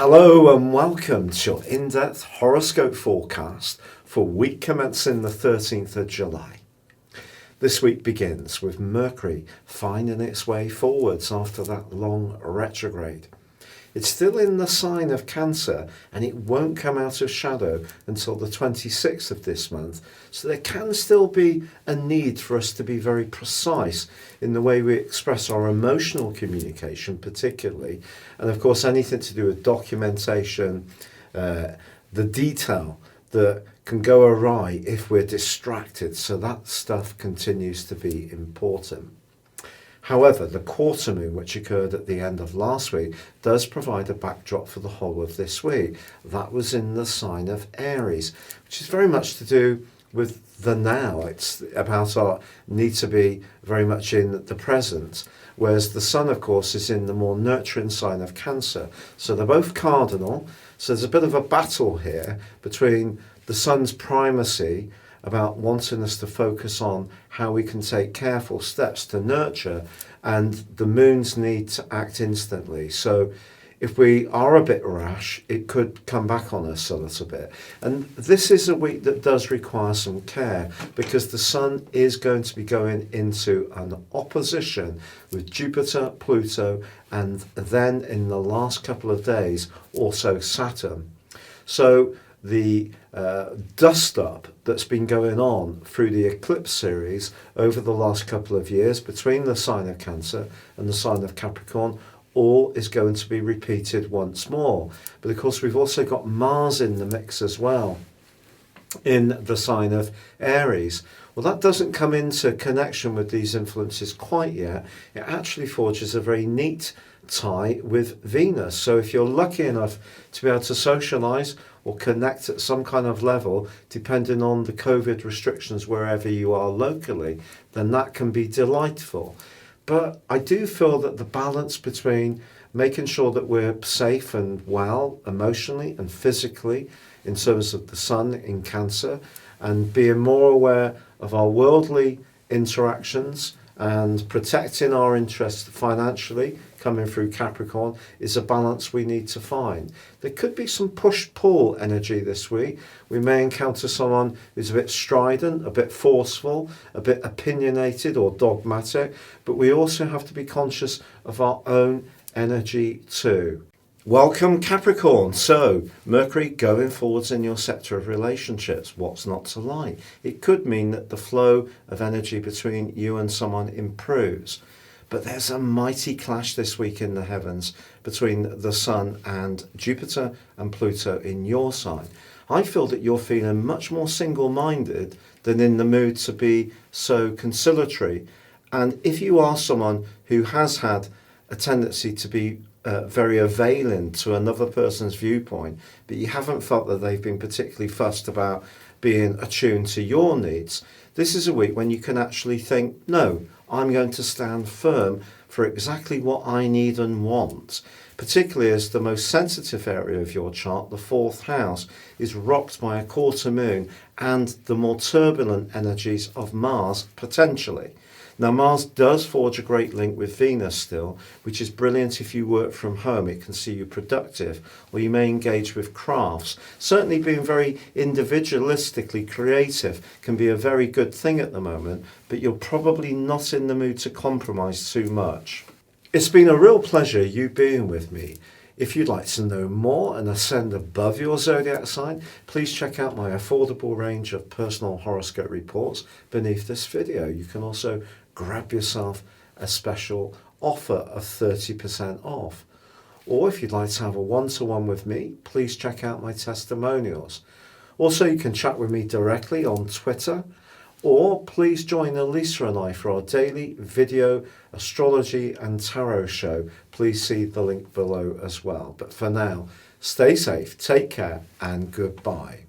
Hello and welcome to your in-depth horoscope forecast for week commencing the 13th of July. This week begins with Mercury finding its way forwards after that long retrograde. It's still in the sign of Cancer and it won't come out of shadow until the 26th of this month, so there can still be a need for us to be very precise in the way we express our emotional communication particularly, and of course anything to do with documentation, the detail that can go awry if we're distracted, so that stuff continues to be important. However, the quarter moon, which occurred at the end of last week, does provide a backdrop for the whole of this week. That was in the sign of Aries, which is very much to do with the now. It's about our need to be very much in the present, whereas the sun, of course, is in the more nurturing sign of Cancer. So they're both cardinal, so there's a bit of a battle here between the sun's primacy about wanting us to focus on how we can take careful steps to nurture, and the moon's need to act instantly. So if we are a bit rash, it could come back on us a little bit. And this is a week that does require some care because the sun is going to be going into an opposition with Jupiter, Pluto, and then in the last couple of days also Saturn. So the dust up that's been going on through the eclipse series over the last couple of years between the sign of Cancer and the sign of Capricorn all is going to be repeated once more. But of course we've also got Mars in the mix as well in the sign of Aries. Well, that doesn't come into connection with these influences quite yet. It actually forges a very neat tie with Venus. So if you're lucky enough to be able to socialize or connect at some kind of level, depending on the COVID restrictions wherever you are locally, then that can be delightful. But I do feel that the balance between making sure that we're safe and well emotionally and physically in terms of the sun in Cancer, and being more aware of our worldly interactions and protecting our interests financially coming through Capricorn is a balance we need to find. There could be some push-pull energy this week. We may encounter someone who's a bit strident, a bit forceful, a bit opinionated or dogmatic, but we also have to be conscious of our own energy too. Welcome Capricorn. So Mercury going forwards in your sector of relationships. What's not to like? It could mean that the flow of energy between you and someone improves. But there's a mighty clash this week in the heavens between the sun and Jupiter and Pluto in your sign. I feel that you're feeling much more single-minded than in the mood to be so conciliatory. And if you are someone who has had a tendency to be very availing to another person's viewpoint, but you haven't felt that they've been particularly fussed about being attuned to your needs, this is a week when you can actually think, no, I'm going to stand firm for exactly what I need and want, particularly as the most sensitive area of your chart, the fourth house, is rocked by a quarter moon and the more turbulent energies of Mars potentially. Now Mars does forge a great link with Venus still, which is brilliant if you work from home. It can see you productive, or you may engage with crafts. Certainly being very individualistically creative can be a very good thing at the moment, but you're probably not in the mood to compromise too much. It's been a real pleasure you being with me. If you'd like to know more and ascend above your zodiac sign, please check out my affordable range of personal horoscope reports beneath this video. You can also grab yourself a special offer of 30% off. Or if you'd like to have a one-to-one with me, please check out my testimonials. Also, you can chat with me directly on Twitter, or please join Elisa and I for our daily video astrology and tarot show. Please see the link below as well. But for now, stay safe, take care, and goodbye.